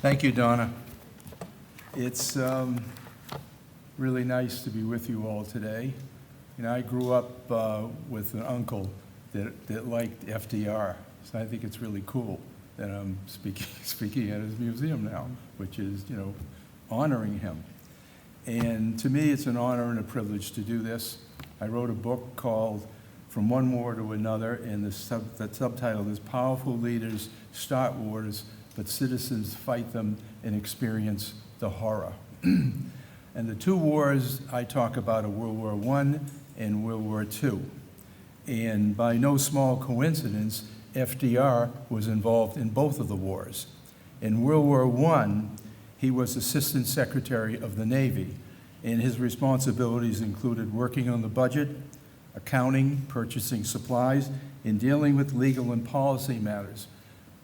Thank you, Donna. It's really nice to be with you all today. You know, I grew up with an uncle that liked FDR, so I think it's really cool that I'm speaking at his museum now, which is, you know, honoring him. And to me, it's an honor and a privilege to do this. I wrote a book called From One War to Another, and the subtitle is Powerful Leaders Start Wars, but Citizens Fight Them and Experience the Horror. And the two wars I talk about are World War I and World War II. And by no small coincidence, FDR was involved in both of the wars. In World War I, he was Assistant Secretary of the Navy, and his responsibilities included working on the budget, accounting, purchasing supplies, and dealing with legal and policy matters.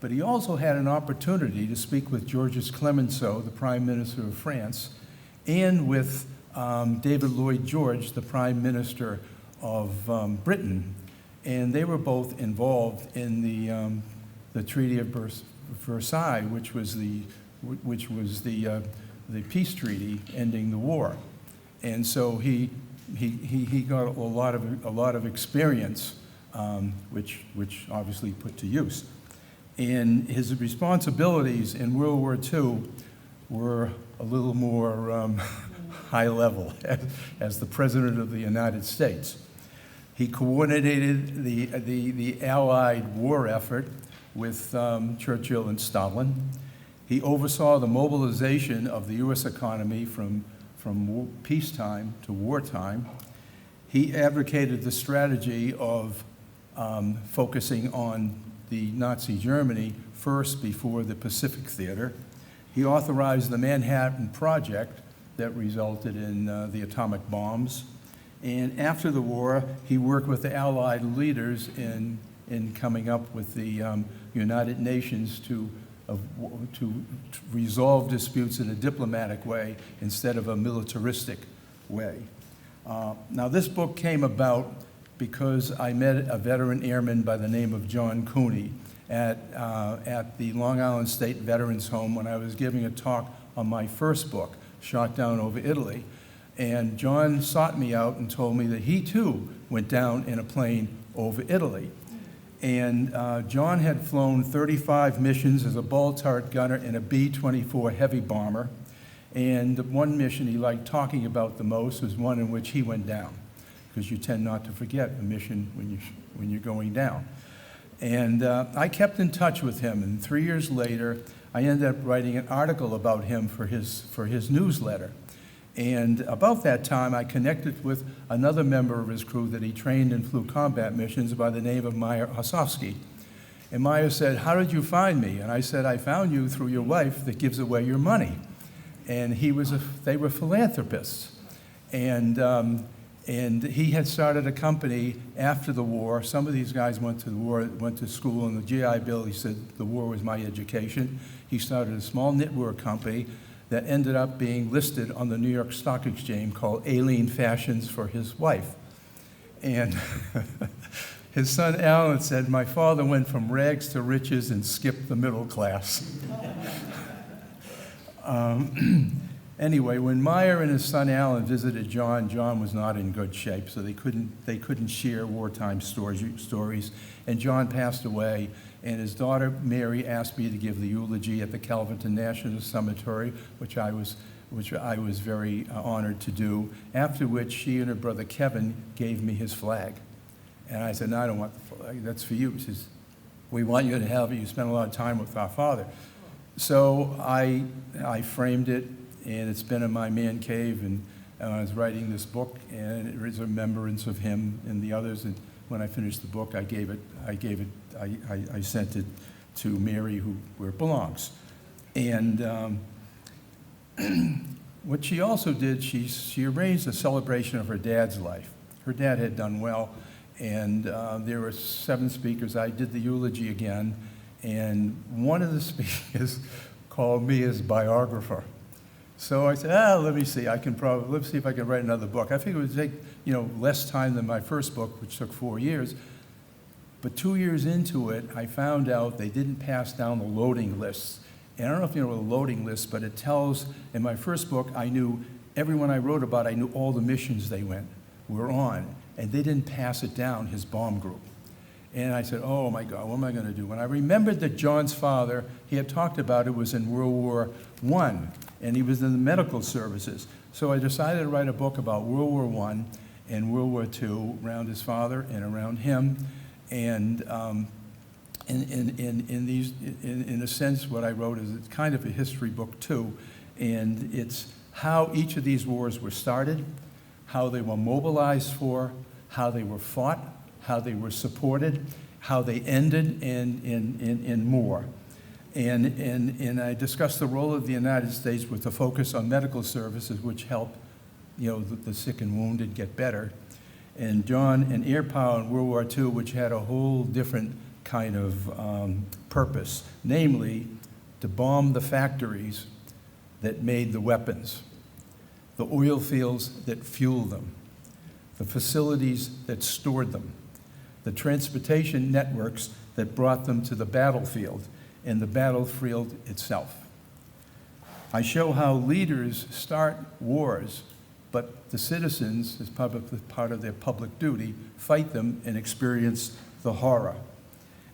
But he also had an opportunity to speak with Georges Clemenceau, the Prime Minister of France, and with David Lloyd George, the Prime Minister of Britain. And they were both involved in the Treaty of Versailles, which was the peace treaty ending the war. And so he got a lot of experience, which obviously put to use. And his responsibilities in World War II were a little more high level as the President of the United States. He coordinated the Allied war effort with Churchill and Stalin. He oversaw the mobilization of the U.S. economy from peacetime to wartime. He advocated the strategy of focusing on the Nazi Germany first before the Pacific Theater. He authorized the Manhattan Project that resulted in the atomic bombs. And after the war, he worked with the Allied leaders in coming up with the United Nations to resolve disputes in a diplomatic way instead of a militaristic way. Now, this book came about because I met a veteran airman by the name of John Cooney at the Long Island State Veterans Home when I was giving a talk on my first book, Shot Down Over Italy. And John sought me out and told me that he too went down in a plane over Italy. And John had flown 35 missions as a ball-turret gunner in a B-24 heavy bomber. And the one mission he liked talking about the most was one in which he went down, because you tend not to forget a mission when you're going down. And I kept in touch with him, and 3 years later, I ended up writing an article about him for his newsletter. And about that time, I connected with another member of his crew that he trained and flew combat missions by the name of Meyer Osofsky. And Meyer said, "How did you find me?" And I said, "I found you through your wife that gives away your money." And they were philanthropists. And he had started a company after the war. Some of these guys went to school in the GI Bill. He said, the war was my education. He started a small knitwear company that ended up being listed on the New York Stock Exchange called Aileen Fashions for his wife. And his son Alan said, "My father went from rags to riches and skipped the middle class." Anyway, when Meyer and his son Alan visited John, John was not in good shape, so they couldn't share wartime stories. And John passed away, and his daughter Mary asked me to give the eulogy at the Calverton National Cemetery, which I was very honored to do. After which she and her brother Kevin gave me his flag, and I said, "No, I don't want the flag. That's for you." He says, "We want you to have it. You spent a lot of time with our father." So I framed it, and it's been in my man cave, and I was writing this book, and it is a remembrance of him and the others. And when I finished the book, I sent it to Mary, where it belongs. And what she also did, she arranged a celebration of her dad's life. Her dad had done well, and there were 7 speakers. I did the eulogy again, and one of the speakers called me his biographer. So I said, let's see if I can write another book. I figured it would take, less time than my first book, which took 4 years. But 2 years into it, I found out they didn't pass down the loading lists And I don't know if you know the loading list, but it tells, in my first book, I knew everyone I wrote about, I knew all the missions they were on, and they didn't pass it down, his bomb group. And I said, oh my God, what am I going to do? When I remembered that John's father, he had talked about it, was in World War I, and he was in the medical services. So I decided to write a book about World War I and World War II, around his father and around him. And in a sense, what I wrote is it's kind of a history book too, and it's how each of these wars were started, how they were mobilized for, how they were fought, how they were supported, how they ended, and more. And I discussed the role of the United States with a focus on medical services, which help, the sick and wounded get better. And John and air power in World War II, which had a whole different kind of purpose, namely to bomb the factories that made the weapons, the oil fields that fueled them, the facilities that stored them, the transportation networks that brought them to the battlefield, and the battlefield itself. I show how leaders start wars, but the citizens, as part of their public duty, fight them and experience the horror.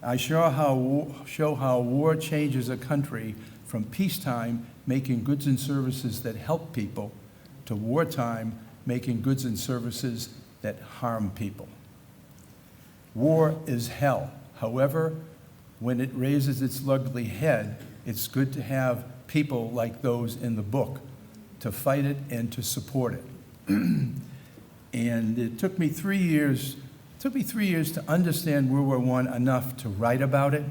I show how war changes a country from peacetime, making goods and services that help people, to wartime, making goods and services that harm people. War is hell. However, when it raises its ugly head, it's good to have people like those in the book to fight it and to support it. And it took me 3 years. It took me 3 years to understand World War I enough to write about it.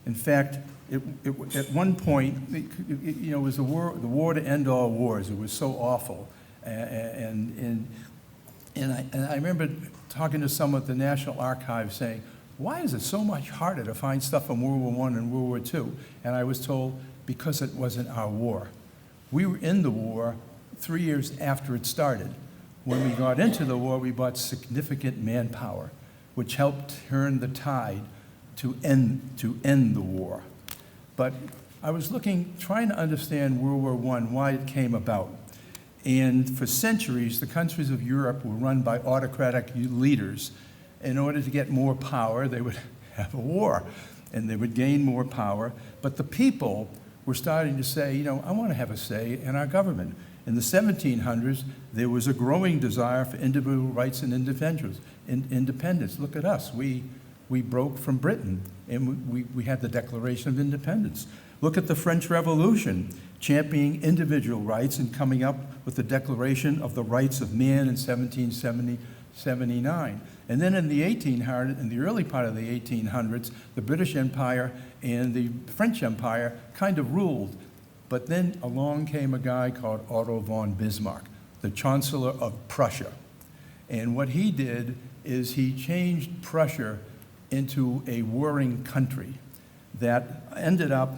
In fact, at one point, it was the war to end all wars. It was so awful, and I remember talking to someone at the National Archives saying, "Why is it so much harder to find stuff from World War I and World War II?" And I was told, because it wasn't our war. We were in the war 3 years after it started. When we got into the war, we brought significant manpower, which helped turn the tide to end the war. But I was trying to understand World War I, why it came about. And for centuries, the countries of Europe were run by autocratic leaders. In order to get more power, they would have a war, and they would gain more power. But the people were starting to say, I want to have a say in our government. In the 1700s, there was a growing desire for individual rights and independence. Look at us. We broke from Britain, and we had the Declaration of Independence. Look at the French Revolution, championing individual rights and coming up with the Declaration of the Rights of Man in 1779. And then in the early part of the 1800s, the British Empire and the French Empire kind of ruled. But then along came a guy called Otto von Bismarck, the Chancellor of Prussia. And what he did is he changed Prussia into a warring country that ended up,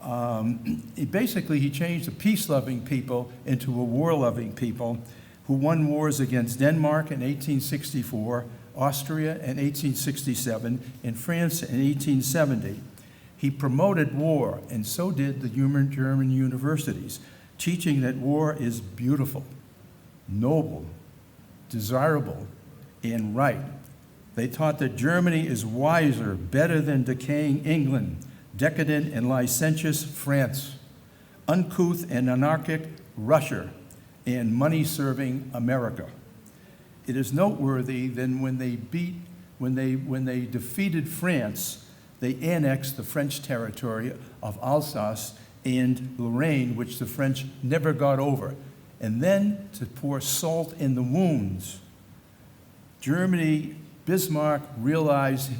he changed the peace-loving people into a war-loving people who won wars against Denmark in 1864, Austria in 1867, and France in 1870. He promoted war, and so did the German universities, teaching that war is beautiful, noble, desirable, and right. They taught that Germany is wiser, better than decaying England, decadent and licentious France, uncouth and anarchic Russia, and money-serving America. It is noteworthy that when they defeated France, they annexed the French territory of Alsace and Lorraine, which the French never got over. And then, to pour salt in the wounds, Bismarck realized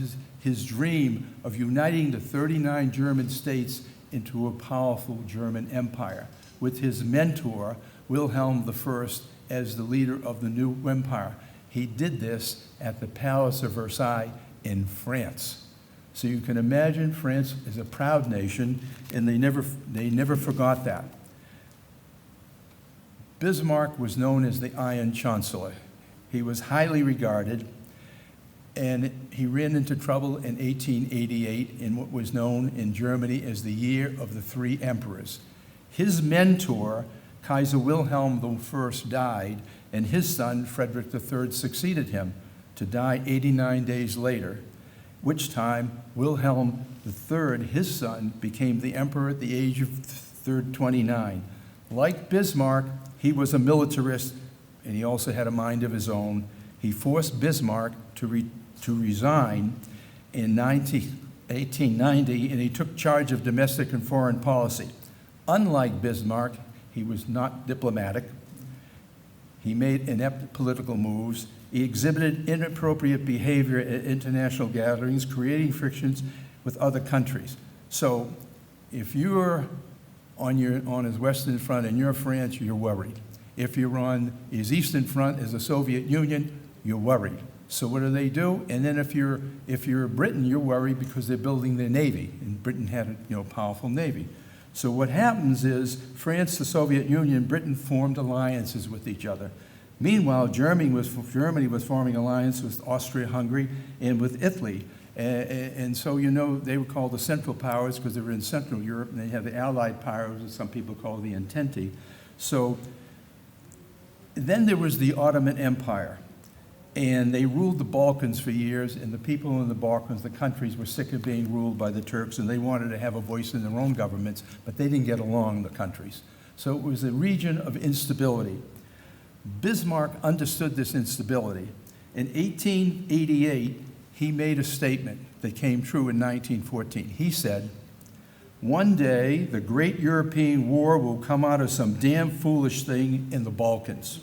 his dream of uniting the 39 German states into a powerful German empire, with his mentor, Wilhelm I, as the leader of the new empire. He did this at the Palace of Versailles in France. So you can imagine France is a proud nation, and they never forgot that. Bismarck was known as the Iron Chancellor. He was highly regarded, And he ran into trouble in 1888 in what was known in Germany as the Year of the Three Emperors. His mentor, Kaiser Wilhelm I, died, and his son, Frederick III, succeeded him, to die 89 days later, which time Wilhelm III, his son, became the emperor at the age of 29. Like Bismarck, he was a militarist, and he also had a mind of his own. He forced Bismarck to resign in 1890, and he took charge of domestic and foreign policy. Unlike Bismarck, he was not diplomatic. He made inept political moves. He exhibited inappropriate behavior at international gatherings, creating frictions with other countries. So if you're on his Western Front and you're France, you're worried. If you're on his Eastern Front as the Soviet Union, you're worried. So what do? And then if you're Britain, you're worried because they're building their navy, and Britain had a powerful navy. So what happens is France, the Soviet Union, Britain formed alliances with each other. Meanwhile, Germany was forming alliance with Austria-Hungary and with Italy. And so, they were called the Central Powers because they were in Central Europe, and they had the Allied powers, as some people call the Entente. So then there was the Ottoman Empire, and they ruled the Balkans for years, and the people in the Balkans, the countries, were sick of being ruled by the Turks, and they wanted to have a voice in their own governments, but they didn't get along, the countries. So it was a region of instability. Bismarck understood this instability. In 1888, he made a statement that came true in 1914. He said, "One day, the great European war will come out of some damn foolish thing in the Balkans."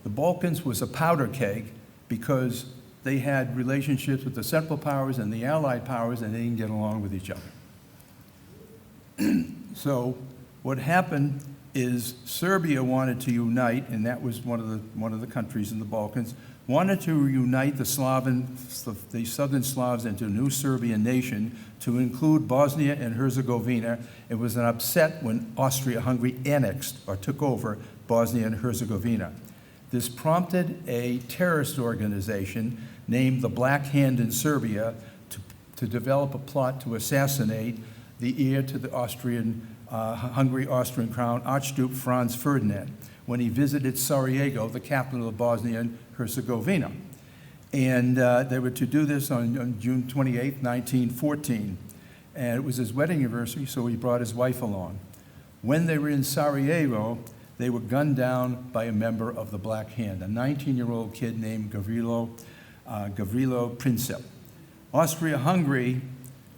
The Balkans was a powder keg because they had relationships with the Central Powers and the Allied powers, and they didn't get along with each other. So what happened is Serbia wanted to unite, and that was one of the countries in the Balkans, wanted to unite the southern Slavs into a new Serbian nation to include Bosnia and Herzegovina. It was an upset when Austria-Hungary annexed or took over Bosnia and Herzegovina. This prompted a terrorist organization named the Black Hand in Serbia to develop a plot to assassinate the heir to the Hungary-Austrian crown, Archduke Franz Ferdinand, when he visited Sarajevo, the capital of Bosnia and Herzegovina. And they were to do this on June 28, 1914. And it was his wedding anniversary, so he brought his wife along. When they were in Sarajevo, they were gunned down by a member of the Black Hand, a 19-year-old kid named Gavrilo Princip. Austria-Hungary,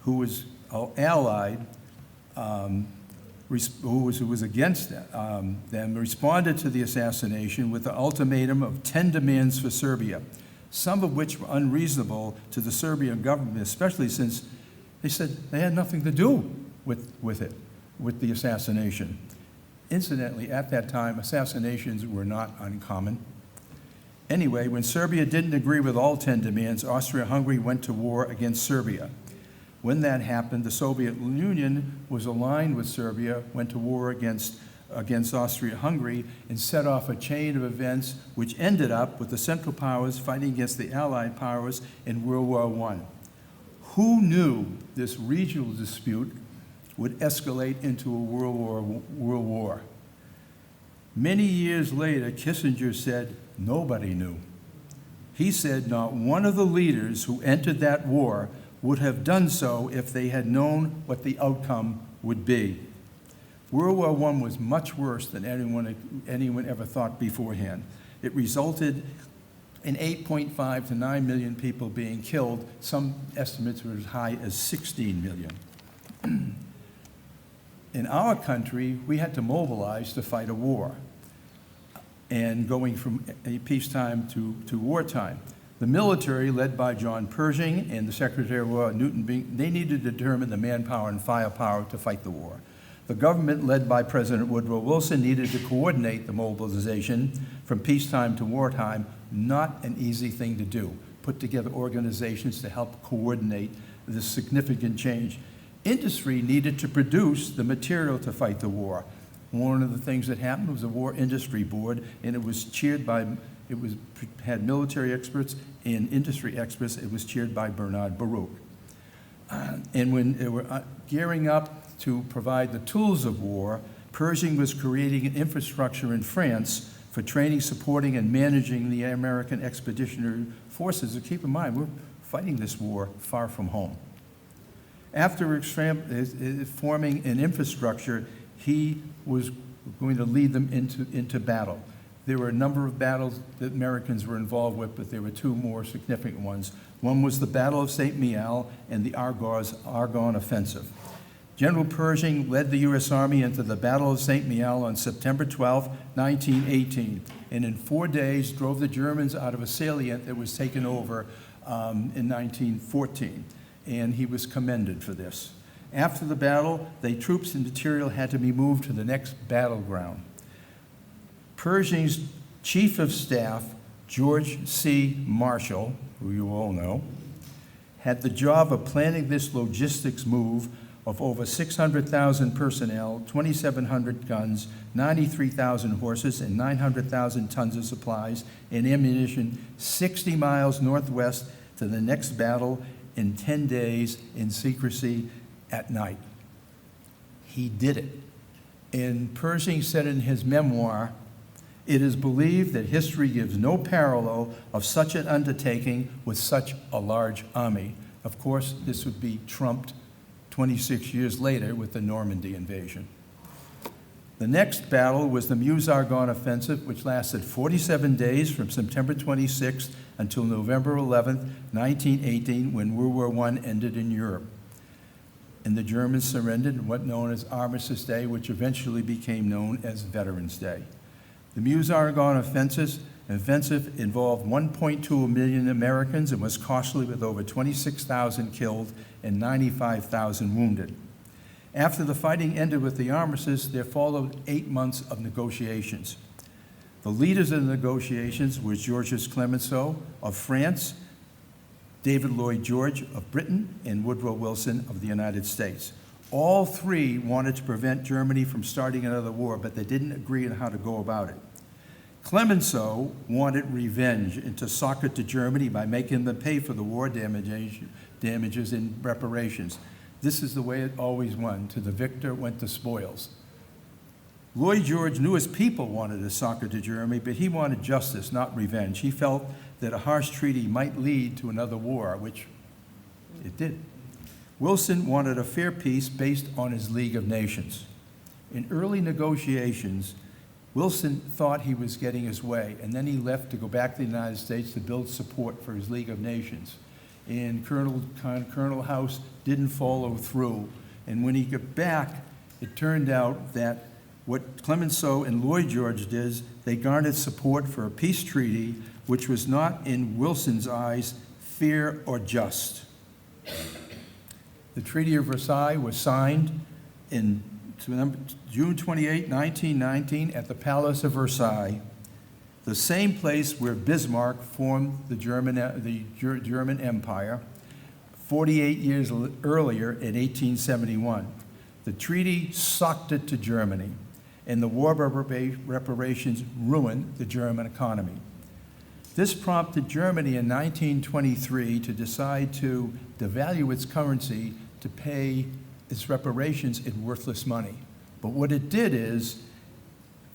who was allied, who was against them, responded to the assassination with the ultimatum of 10 demands for Serbia, some of which were unreasonable to the Serbian government, especially since they said they had nothing to do with the assassination. Incidentally, at that time, assassinations were not uncommon. Anyway, when Serbia didn't agree with all 10 demands, Austria-Hungary went to war against Serbia. When that happened, the Soviet Union was aligned with Serbia, went to war against Austria-Hungary, and set off a chain of events which ended up with the Central Powers fighting against the Allied powers in World War I. Who knew this regional dispute would escalate into a world war? Many years later, Kissinger said, nobody knew. He said not one of the leaders who entered that war would have done so if they had known what the outcome would be. World War I was much worse than anyone ever thought beforehand. It resulted in 8.5 to 9 million people being killed. Some estimates were as high as 16 million. In our country, we had to mobilize to fight a war, and going from peacetime to wartime. The military, led by John Pershing and the Secretary of War, Newton Bing, they needed to determine the manpower and firepower to fight the war. The government, led by President Woodrow Wilson, needed to coordinate the mobilization from peacetime to wartime. Not an easy thing to do. Put together organizations to help coordinate this significant change. Industry needed to produce the material to fight the war. One of the things that happened was a War Industry Board, and it was chaired by had military experts and industry experts. It was chaired by Bernard Baruch. And when they were gearing up to provide the tools of war, Pershing was creating an infrastructure in France for training, supporting, and managing the American expeditionary forces. So keep in mind, we're fighting this war far from home. After forming an infrastructure, he was going to lead them into battle. There were a number of battles that Americans were involved with, but there were two more significant ones. One was the Battle of St. Mihiel and the Argonne Offensive. General Pershing led the U.S. Army into the Battle of St. Mihiel on September 12, 1918, and in 4 days drove the Germans out of a salient that was taken over in 1914, and he was commended for this. After the battle, the troops and material had to be moved to the next battleground. Pershing's Chief of Staff, George C. Marshall, who you all know, had the job of planning this logistics move of over 600,000 personnel, 2,700 guns, 93,000 horses, and 900,000 tons of supplies and ammunition 60 miles northwest to the next battle in 10 days in secrecy at night. He did it. And Pershing said in his memoir, "It is believed that history gives no parallel of such an undertaking with such a large army." Of course, this would be trumped 26 years later with the Normandy invasion. The next battle was the Meuse-Argonne Offensive, which lasted 47 days from September 26th until November 11th, 1918, when World War I ended in Europe. And the Germans surrendered in what known as Armistice Day, which eventually became known as Veterans Day. The Meuse-Argonne offensive involved 1.2 million Americans and was costly, with over 26,000 killed and 95,000 wounded. After the fighting ended with the armistice, there followed 8 months of negotiations. The leaders of the negotiations were Georges Clemenceau of France, David Lloyd George of Britain, and Woodrow Wilson of the United States. All three wanted to prevent Germany from starting another war, but they didn't agree on how to go about it. Clemenceau wanted revenge and to sock it to Germany by making them pay for the war damages in reparations. This is the way it always went. To the victor went the spoils. Lloyd George knew his people wanted to sock it to Germany, but he wanted justice, not revenge. He felt that a harsh treaty might lead to another war, which it did. Wilson wanted a fair peace based on his League of Nations. In early negotiations, Wilson thought he was getting his way, and then he left to go back to the United States to build support for his League of Nations. And Colonel House didn't follow through. And when he got back, it turned out that what Clemenceau and Lloyd George did is they garnered support for a peace treaty which was not, in Wilson's eyes, fair or just. The Treaty of Versailles was signed in June 28, 1919, at the Palace of Versailles, the same place where Bismarck formed the German Empire 48 years earlier in 1871. The treaty socked it to Germany, and the war reparations ruined the German economy. This prompted Germany in 1923 to decide to devalue its currency to pay its reparations in worthless money. But what it did is,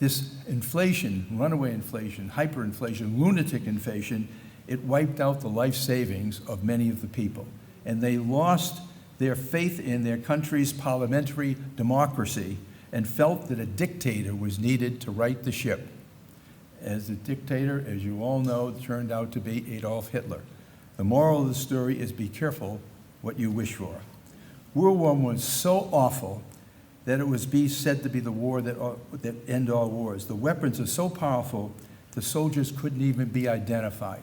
this inflation, runaway inflation, hyperinflation, lunatic inflation, it wiped out the life savings of many of the people. And they lost their faith in their country's parliamentary democracy and felt that a dictator was needed to right the ship. As the dictator, as you all know, turned out to be Adolf Hitler. The moral of the story is be careful what you wish for. World War I was so awful that it was said to be the war that end all wars. The weapons are so powerful, the soldiers couldn't even be identified,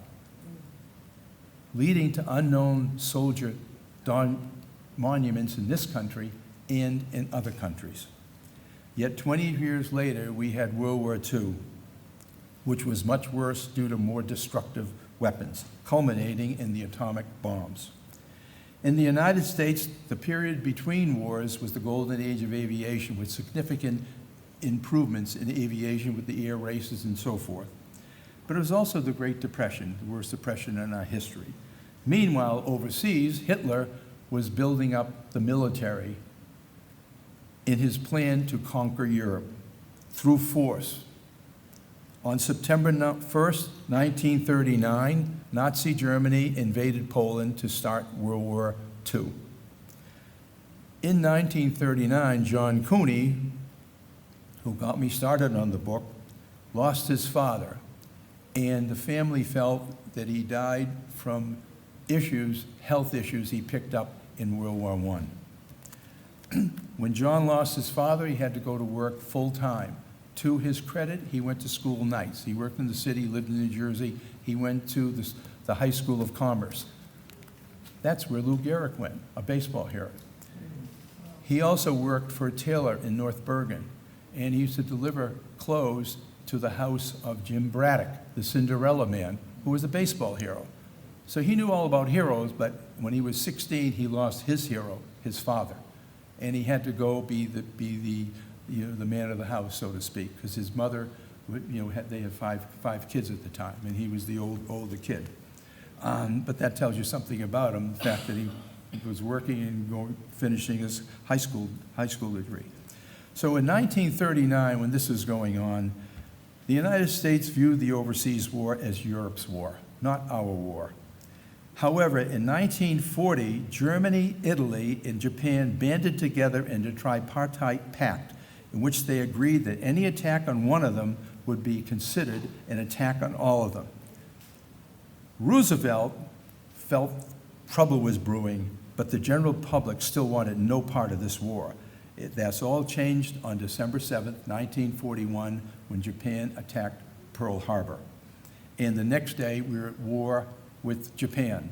leading to unknown soldier monuments in this country and in other countries. Yet 20 years later, we had World War II, which was much worse due to more destructive weapons, culminating in the atomic bombs. In the United States, the period between wars was the golden age of aviation, with significant improvements in aviation with the air races and so forth. but it was also the Great Depression, the worst depression in our history. Meanwhile, overseas, Hitler was building up the military in his plan to conquer Europe through force. On September 1st, 1939, Nazi Germany invaded Poland to start World War II. In 1939, John Cooney, who got me started on the book, lost his father, and the family felt that he died from health issues he picked up in World War I. When John lost his father, he had to go to work full-time. To his credit, he went to school nights. He worked in the city, lived in New Jersey. He went to the High School of Commerce. That's where Lou Gehrig went, a baseball hero. He also worked for a tailor in North Bergen, and he used to deliver clothes to the house of Jim Braddock, the Cinderella Man, who was a baseball hero. So he knew all about heroes, but when he was 16, he lost his hero, his father, and he had to go be the man of the house, so to speak, because his mother, they had five kids at the time, and he was the older kid. But that tells you something about him, the fact that he was working and finishing his high school degree. So in 1939, when this was going on, the United States viewed the overseas war as Europe's war, not our war. However, in 1940, Germany, Italy, and Japan banded together in a tripartite pact in which they agreed that any attack on one of them would be considered an attack on all of them. Roosevelt felt trouble was brewing, but the general public still wanted no part of this war. That's all changed on December 7th, 1941, when Japan attacked Pearl Harbor. And the next day, we were at war with Japan.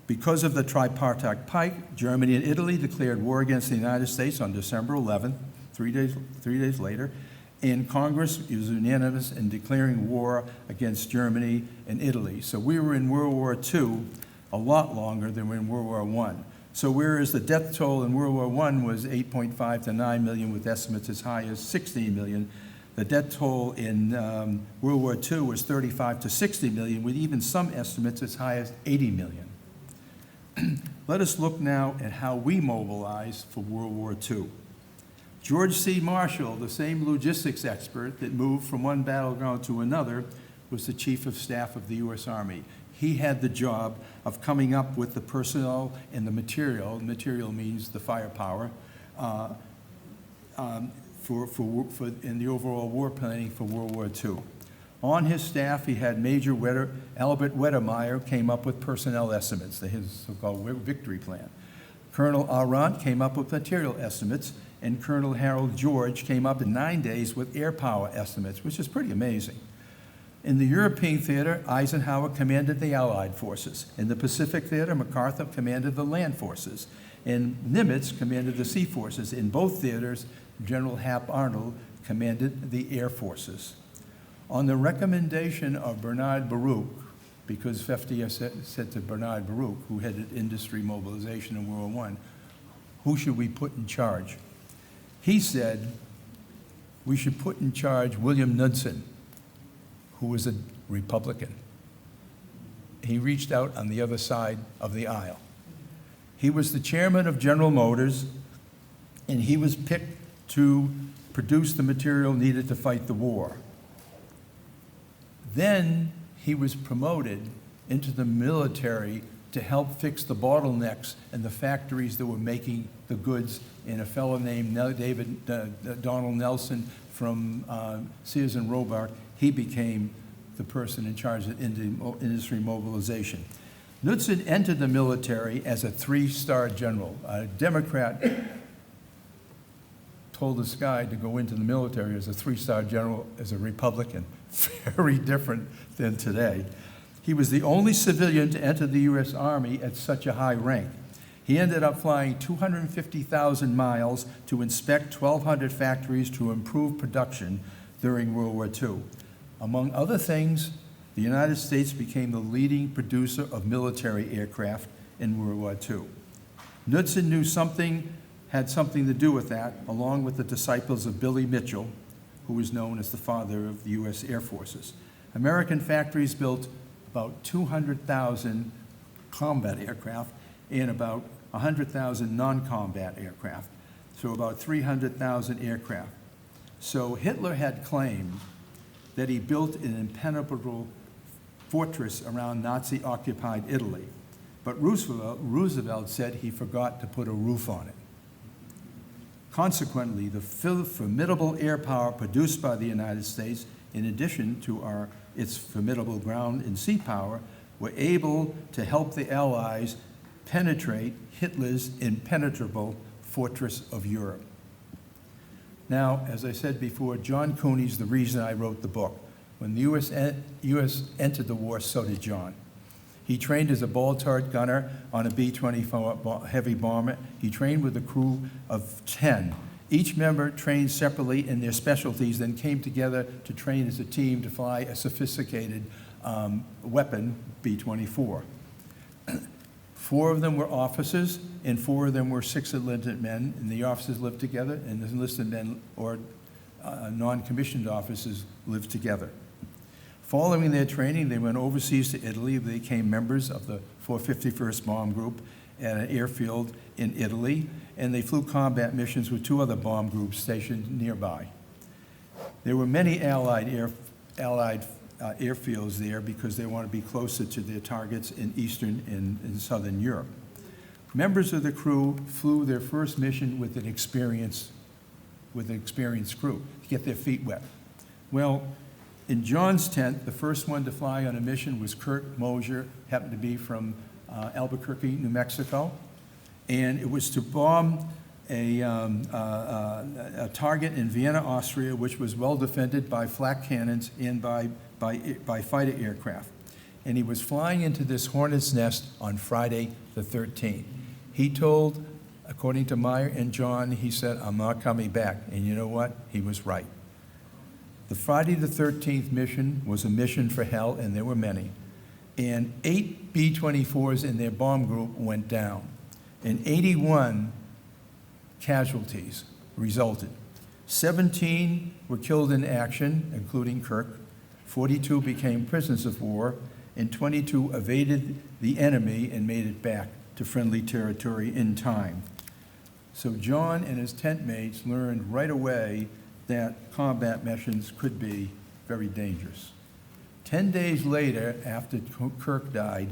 Because of the tripartite pact, Germany and Italy declared war against the United States on December 11th, three days later, and Congress was unanimous in declaring war against Germany and Italy. So we were in World War II a lot longer than we were in World War I. So whereas the death toll in World War I was 8.5 to 9 million, with estimates as high as 16 million, the death toll in World War II was 35 to 60 million, with even some estimates as high as 80 million. Let us look now at how we mobilized for World War II. George C. Marshall, the same logistics expert that moved from one battleground to another, was the Chief of Staff of the U.S. Army. He had the job of coming up with the personnel and the material. Material means the firepower in the overall war planning for World War II. On his staff, he had Major Albert Wedemeyer came up with personnel estimates, his so-called victory plan. Colonel Arendt came up with material estimates, and Colonel Harold George came up in 9 days with air power estimates, which is pretty amazing. In the European theater, Eisenhower commanded the Allied forces. In the Pacific theater, MacArthur commanded the land forces. And Nimitz commanded the sea forces. In both theaters, General Hap Arnold commanded the air forces. On the recommendation of Bernard Baruch, because FDR said to Bernard Baruch, who headed industry mobilization in World War I, who should we put in charge? He said we should put in charge William Knudsen, who was a Republican. He reached out on the other side of the aisle. He was the chairman of General Motors, and he was picked to produce the material needed to fight the war. Then he was promoted into the military to help fix the bottlenecks in the factories that were making the goods, and a fellow named Donald Nelson from Sears and Roebuck, he became the person in charge of industry mobilization. Knudsen entered the military as a 3-star general. A Democrat told this guy to go into the military as a 3-star general as a Republican. Very different than today. He was the only civilian to enter the U.S. Army at such a high rank. He ended up flying 250,000 miles to inspect 1,200 factories to improve production during World War II. Among other things, the United States became the leading producer of military aircraft in World War II. Knudsen had something to do with that, along with the disciples of Billy Mitchell, who was known as the father of the U.S. Air Forces. American factories built about 200,000 combat aircraft and about 100,000 non-combat aircraft, so about 300,000 aircraft. So Hitler had claimed that he built an impenetrable fortress around Nazi-occupied Italy, but Roosevelt said he forgot to put a roof on it. Consequently, the formidable air power produced by the United States, in addition to its formidable ground and sea power, were able to help the Allies penetrate Hitler's impenetrable fortress of Europe. Now, as I said before, John Cooney's the reason I wrote the book. When the U.S. entered the war, so did John. He trained as a ball-turret gunner on a B-24 heavy bomber. He trained with a crew of 10. Each member trained separately in their specialties, then came together to train as a team to fly a sophisticated weapon, B-24. 4 of them were officers, and 4 of them were 6 enlisted men, and the officers lived together, and the enlisted men or non-commissioned officers lived together. Following their training, they went overseas to Italy. They became members of the 451st Bomb Group at an airfield in Italy, and they flew combat missions with 2 other bomb groups stationed nearby. There were many Allied airfields there because they want to be closer to their targets in Eastern and Southern Europe. Members of the crew flew their first mission with an experienced crew to get their feet wet. Well, in John's tent, the first one to fly on a mission was Kurt Mosier, happened to be from Albuquerque, New Mexico, and it was to bomb a target in Vienna, Austria, which was well defended by flak cannons and by fighter aircraft. And he was flying into this hornet's nest on Friday the 13th. He told, according to Meyer and John, he said, "I'm not coming back." And you know what? He was right. The Friday the 13th mission was a mission for hell, and there were many. And 8 B-24s in their bomb group went down, and 81 casualties resulted. 17 were killed in action, including Kirk. 42 became prisoners of war, and 22 evaded the enemy and made it back to friendly territory in time. So John and his tent mates learned right away that combat missions could be very dangerous. 10 days later, after Kirk died,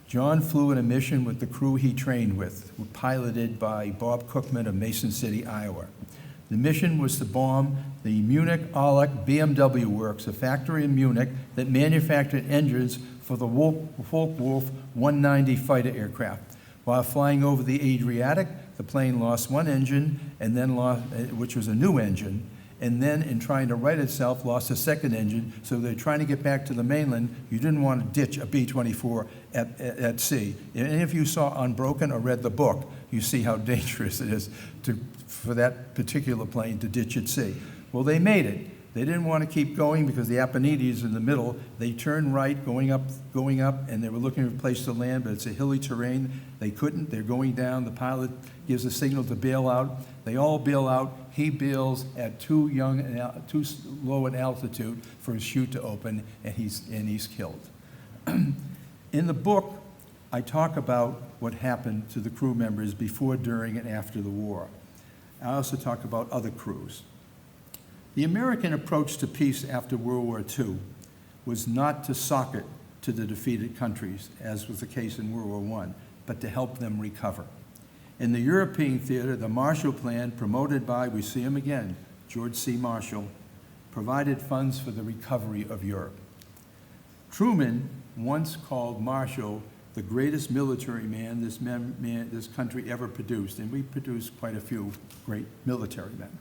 John flew in a mission with the crew he trained with, piloted by Bob Cookman of Mason City, Iowa. The mission was to bomb the Munich-Aulich BMW Works, a factory in Munich that manufactured engines for the Focke-Wulf 190 fighter aircraft. While flying over the Adriatic, the plane lost one engine, and then which was a new engine, and then in trying to right itself, lost a second engine. So they're trying to get back to the mainland. You didn't want to ditch a B-24 at sea. And if you saw Unbroken or read the book, you see how dangerous it is for that particular plane to ditch at sea. Well, they made it. They didn't want to keep going because the Apennines is in the middle. They turned right, going up, and they were looking for a place to land, but it's a hilly terrain. They couldn't. They're going down. The pilot gives a signal to bail out. They all bail out. He bails at too low an altitude for his chute to open, and he's killed. In the book, I talk about what happened to the crew members before, during, and after the war. I also talk about other crews. The American approach to peace after World War II was not to sock it to the defeated countries, as was the case in World War I, but to help them recover. In the European theater, the Marshall Plan, promoted by, we see him again, George C. Marshall, provided funds for the recovery of Europe. Truman once called Marshall the greatest military man this country ever produced, and we produced quite a few great military men.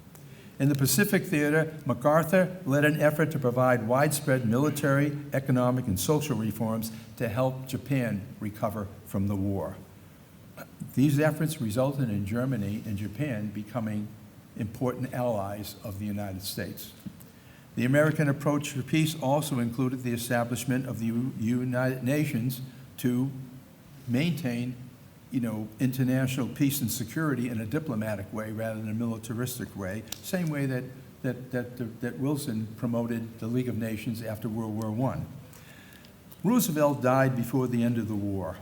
In the Pacific Theater, MacArthur led an effort to provide widespread military, economic, and social reforms to help Japan recover from the war. These efforts resulted in Germany and Japan becoming important allies of the United States. The American approach to peace also included the establishment of the United Nations to maintain international peace and security in a diplomatic way rather than a militaristic way, same way that that Wilson promoted the League of Nations after World War I. Roosevelt died before the end of the war.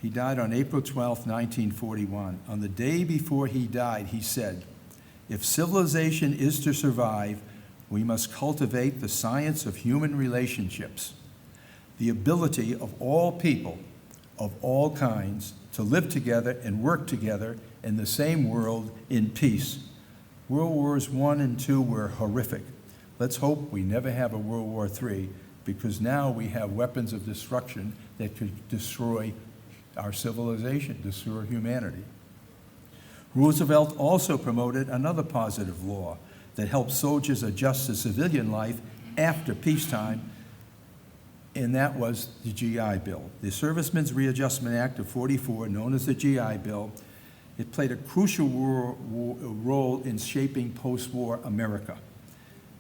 He died on April 12, 1941. On the day before he died, he said, "If civilization is to survive, we must cultivate the science of human relationships, the ability of all people, of all kinds, to live together and work together in the same world in peace." World Wars I and II were horrific. Let's hope we never have a World War III, because now we have weapons of destruction that could destroy our civilization, destroy humanity. Roosevelt also promoted another positive law that helped soldiers adjust to civilian life after peacetime, and that was the GI Bill. The Servicemen's Readjustment Act of '44, known as the GI Bill, it played a crucial role in shaping post-war America.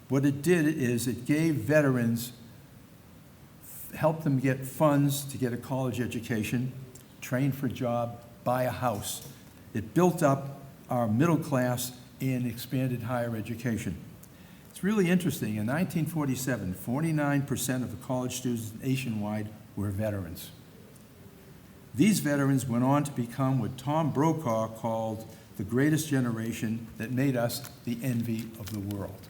What it did is it gave veterans, helped them get funds to get a college education, train for a job, buy a house. It built up our middle class and expanded higher education. It's really interesting. In 1947, 49% of the college students nationwide were veterans. These veterans went on to become what Tom Brokaw called the greatest generation that made us the envy of the world.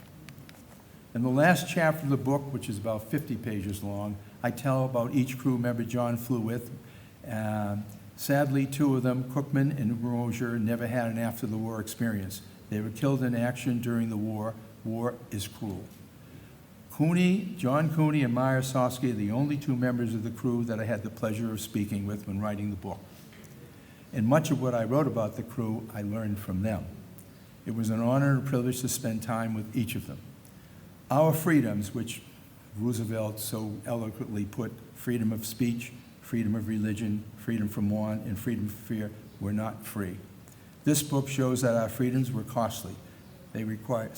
In the last chapter of the book, which is about 50 pages long, I tell about each crew member John flew with. Sadly, two of them, Cookman and Rozier, never had an after-the-war experience. They were killed in action during the war. War is cruel. John Cooney and Meyer Sosky are the only two members of the crew that I had the pleasure of speaking with when writing the book. And much of what I wrote about the crew, I learned from them. It was an honor and a privilege to spend time with each of them. Our freedoms, which Roosevelt so eloquently put, freedom of speech, freedom of religion, freedom from want, and freedom from fear, were not free. This book shows that our freedoms were costly. They required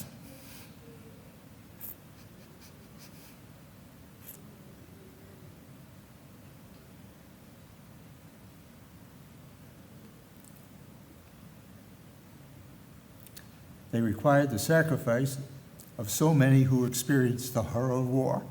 the sacrifice of so many who experienced the horror of war.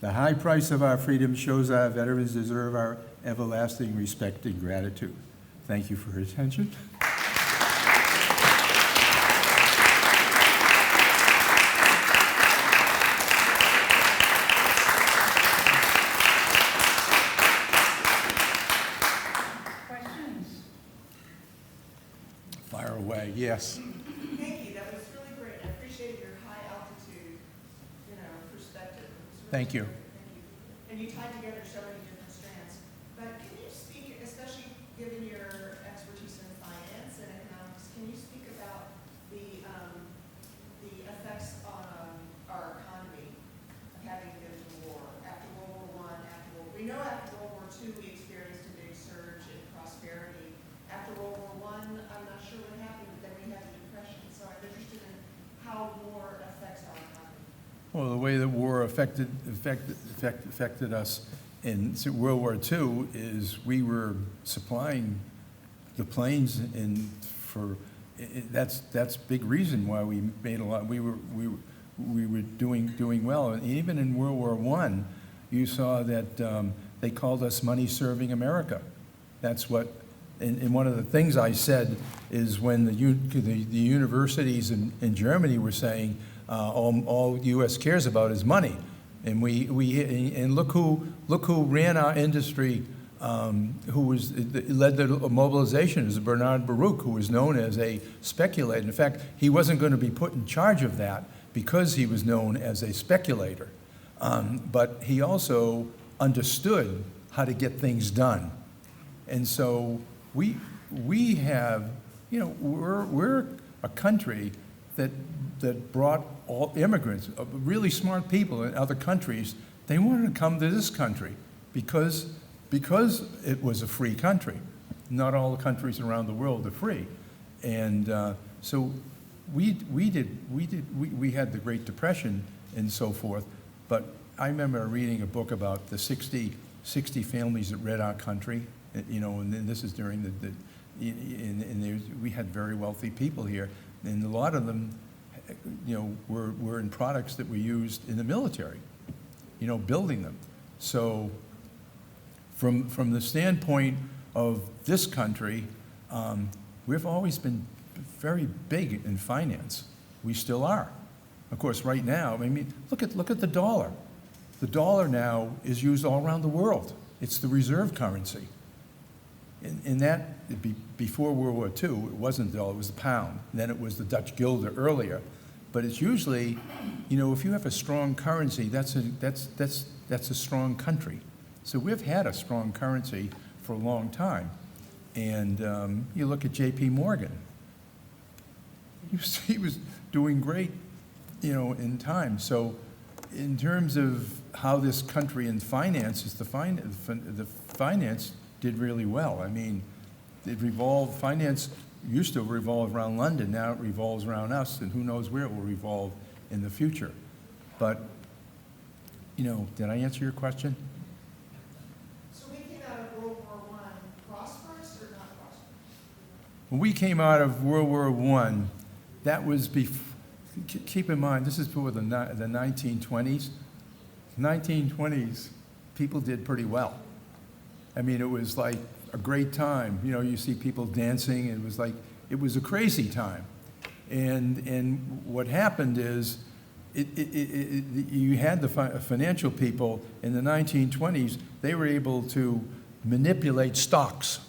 The high price of our freedom shows our veterans deserve our everlasting respect and gratitude. Thank you for your attention. Questions? Fire away, yes. Thank you. That was really great. I appreciated your high altitude, perspective. It was really Thank you. great. Thank you. And you tied together so many different strands. But can you speak, especially given your expertise in finance and economics, can you speak about the effects on our economy of having been to war after World War I, we know after World War II we experienced a big surge in prosperity. After World War I, I'm not sure what happened, but then we had the Depression. So I'm interested in how war affects our economy. Well, the way that war affected us in World War II is we were supplying the planes, and that's big reason why we made a lot. We were doing well, and even in World War I, you saw that they called us money-serving America. That's what. And one of the things I said is when the universities in Germany were saying all the U.S. cares about is money, and look who ran our industry, who led the mobilization, is Bernard Baruch, who was known as a speculator. In fact, he wasn't going to be put in charge of that because he was known as a speculator, but he also understood how to get things done, and so. We have, we're a country that brought all immigrants, really smart people in other countries. They wanted to come to this country because it was a free country. Not all the countries around the world are free, and so we had the Great Depression and so forth. But I remember reading a book about the 60 60 families that read our country, and then this is during we had very wealthy people here, and a lot of them, were in products that were used in the military, building them. So from the standpoint of this country, we've always been very big in finance. We still are. Of course, right now, look at the dollar. The dollar now is used all around the world. It's the reserve currency. In that, before World War II, it wasn't the dollar, it was the pound. Then it was the Dutch guilder earlier. But it's usually, if you have a strong currency, that's a strong country. So we've had a strong currency for a long time. And you look at J.P. Morgan. He was doing great, in time. So in terms of how this country in finances, the finance did really well. Finance used to revolve around London, now it revolves around us, and who knows where it will revolve in the future. But, did I answer your question? So we came out of World War I prosperous or not prosperous? When we came out of World War I, that was before, keep in mind, this is before the 1920s. 1920s, people did pretty well. It was like a great time. You see people dancing. It was a crazy time. And what happened is, you had the financial people in the 1920s, they were able to manipulate stocks,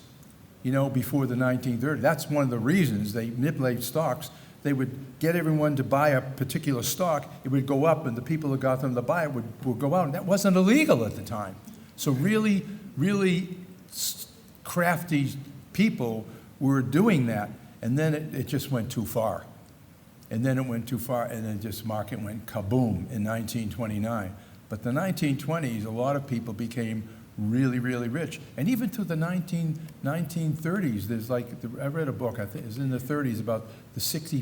before the 1930s. That's one of the reasons they manipulate stocks. They would get everyone to buy a particular stock, it would go up, and the people that got them to buy it would go out. And that wasn't illegal at the time. So really, really crafty people were doing that. And then it just went too far. And then it went too far, and then just market went kaboom in 1929. But the 1920s, a lot of people became really, really rich. And even to the 1930s, there's I read a book, I think it was in the 30s, about the 60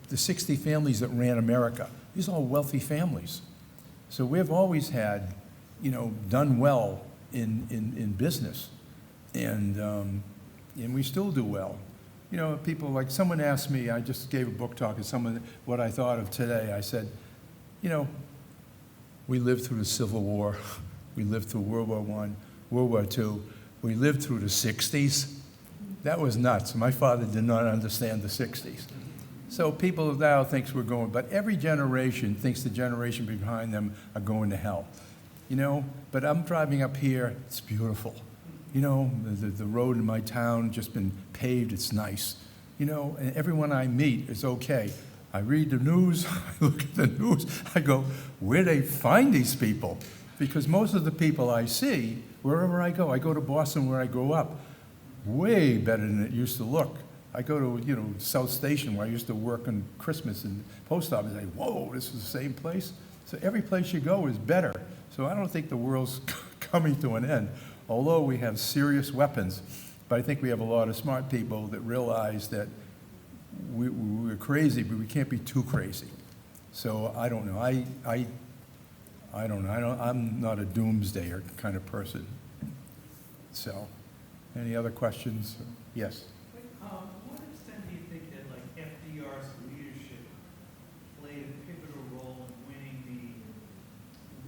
the 60 families that ran America. These are all wealthy families. So we've always had, done well in business. And we still do well. People someone asked me, I just gave a book talk to someone, what I thought of today. I said, we lived through the Civil War. We lived through World War I, World War II. We lived through the 60s. That was nuts. My father did not understand the 60s. So people now think we're going, but every generation thinks the generation behind them are going to hell. But I'm driving up here, it's beautiful. The road in my town just been paved, it's nice. And everyone I meet is okay. I read the news, I look at the news, I go, where do they find these people? Because most of the people I see, wherever I go to Boston where I grew up, way better than it used to look. I go to, South Station where I used to work on Christmas and post office, and I say, whoa, this is the same place? So every place you go is better. So I don't think the world's coming to an end, although we have serious weapons. But I think we have a lot of smart people that realize that we're crazy, but we can't be too crazy. So I don't know. I don't know. I'm not a doomsdayer kind of person. So, any other questions? Yes. What extent do you think that FDR's leadership played a pivotal role in winning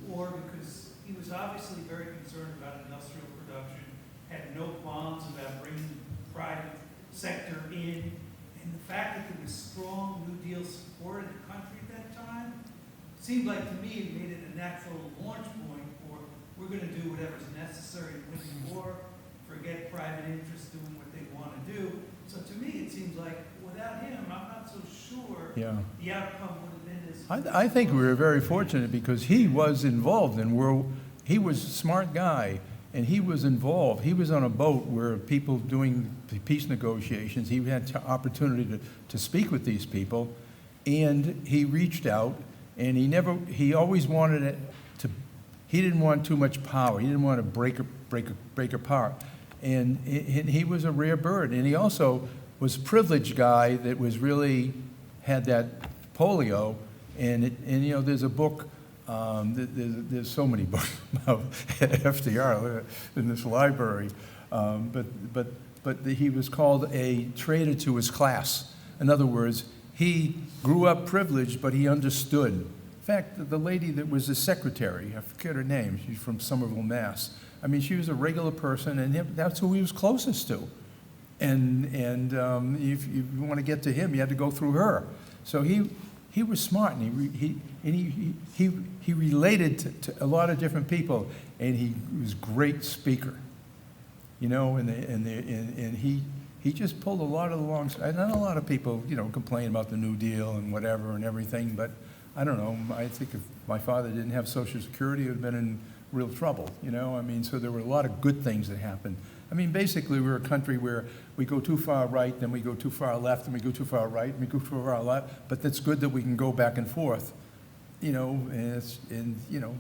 the war? Because he was obviously very concerned about industrial production, had no qualms about bringing the private sector in, and the fact that there was strong New Deal support in the country at that time seemed like to me it made it a natural launch point for we're going to do whatever's necessary to win the war, forget private interests doing what they want to do. So to me it seems like without him, I'm not so sure the outcome would have been as... I think we were very fortunate because he was involved in he was a smart guy, and he was involved. He was on a boat where people doing the peace negotiations, he had opportunity to speak with these people, and he reached out. And he always wanted it he didn't want too much power. He didn't want to break apart. And he was a rare bird. And he also was a privileged guy that was really had that polio. And there's a book There's so many books about FDR in this library, but he was called a traitor to his class. In other words, he grew up privileged, but he understood. In fact, the lady that was his secretary, I forget her name, she's from Somerville, Mass. I mean, she was a regular person, and that's who he was closest to. And if you want to get to him, you had to go through her. So he was smart, and he related to a lot of different people, and he was a great speaker, you know. And he just pulled a lot of the long. I know a lot of people, you know, complain about the New Deal and whatever and everything, but I don't know. I think if my father didn't have Social Security, he would have been in real trouble, you know. I mean, so there were a lot of good things that happened. I mean, basically, we're a country where we go too far right, then we go too far left, and we go too far right, and we go too far left. But it's good that we can go back and forth, you know. And you know,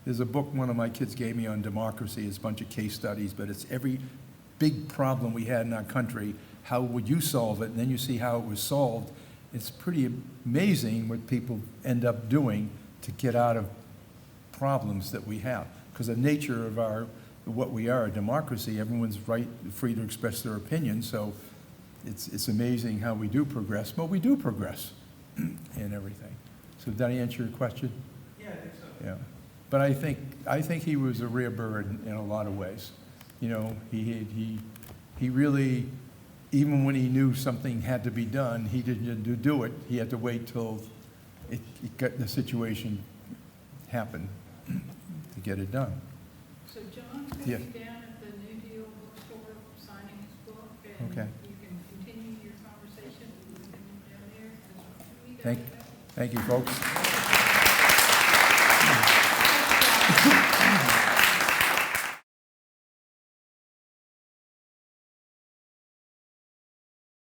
there's a book one of my kids gave me on democracy. It's a bunch of case studies, but it's every big problem we had in our country. How would you solve it? And then you see how it was solved. It's pretty amazing what people end up doing to get out of problems that we have, because the nature of what we are, a democracy, everyone's free to express their opinion, so it's amazing how we do progress, but we do progress in everything. So did I answer your question? Yeah, I think so. Yeah. But I think he was a rare bird in a lot of ways. You know, he really, even when he knew something had to be done, he didn't do it. He had to wait till the situation happened to get it done. So John's going Yeah. to be down at the New Deal bookstore signing his book, and Okay. you can continue your conversation with him down there. We gotta Thank go. you, folks.